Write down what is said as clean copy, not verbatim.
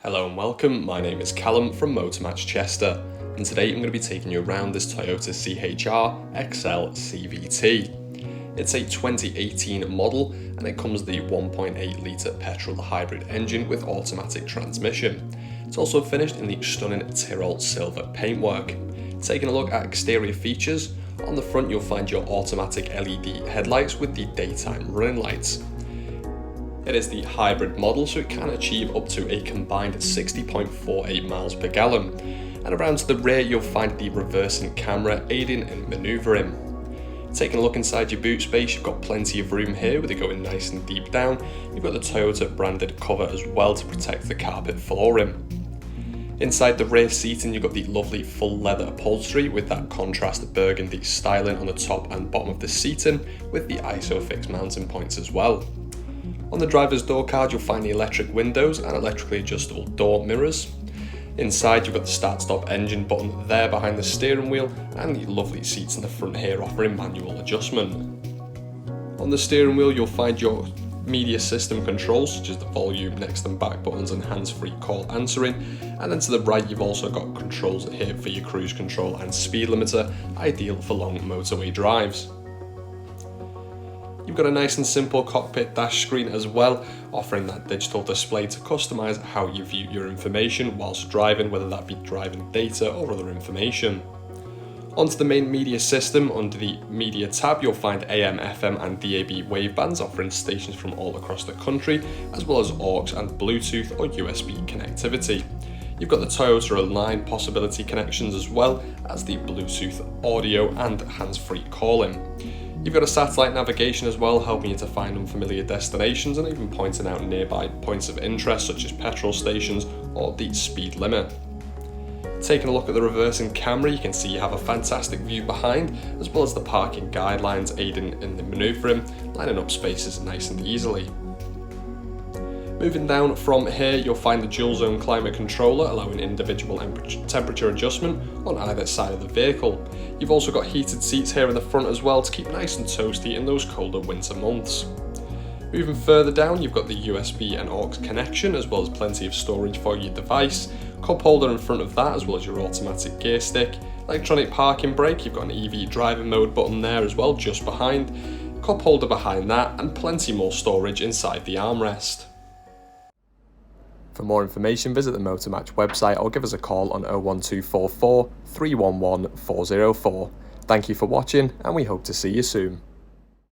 Hello and welcome, my name is Callum from Motormatch Chester, and today I'm going to be taking you around this Toyota CHR XL CVT. It's a 2018 model and it comes with the 1.8 litre petrol hybrid engine with automatic transmission. It's also finished in the stunning Tyrol Silver paintwork. Taking a look at exterior features, on the front you'll find your automatic LED headlights with the daytime running lights. It is the hybrid model, so it can achieve up to a combined 60.48 miles per gallon. And around to the rear you'll find the reversing camera aiding in manoeuvring. Taking a look inside your boot space, you've got plenty of room here with it going nice and deep down. You've got the Toyota branded cover as well to protect the carpet flooring. Inside the rear seating you've got the lovely full leather upholstery with that contrast burgundy styling on the top and bottom of the seating with the ISOFIX mounting points as well. On the driver's door card you'll find the electric windows and electrically adjustable door mirrors. Inside you've got the start-stop engine button there behind the steering wheel and the lovely seats in the front here offering manual adjustment. On the steering wheel you'll find your media system controls such as the volume, next and back buttons and hands-free call answering, and then to the right you've also got controls here for your cruise control and speed limiter, ideal for long motorway drives. You've got a nice and simple cockpit dash screen as well, offering that digital display to customise how you view your information whilst driving, whether that be driving data or other information. Onto the main media system, under the media tab you'll find AM, FM and DAB wavebands offering stations from all across the country, as well as AUX and Bluetooth or USB connectivity. You've got the Toyota Align possibility connections as well as the Bluetooth audio and hands-free calling. You've got a satellite navigation as well, helping you to find unfamiliar destinations and even pointing out nearby points of interest such as petrol stations or the speed limit. Taking a look at the reversing camera, you can see you have a fantastic view behind, as well as the parking guidelines aiding in the manoeuvring, lining up spaces nice and easily. Moving down from here, you'll find the dual zone climate controller allowing individual temperature adjustment on either side of the vehicle. You've also got heated seats here in the front as well to keep nice and toasty in those colder winter months. Moving further down, you've got the USB and AUX connection as well as plenty of storage for your device, cup holder in front of that as well as your automatic gear stick, electronic parking brake, you've got an EV driving mode button there as well just behind, cup holder behind that and plenty more storage inside the armrest. For more information, visit the Motormatch website or give us a call on 01244 311 404. Thank you for watching and we hope to see you soon.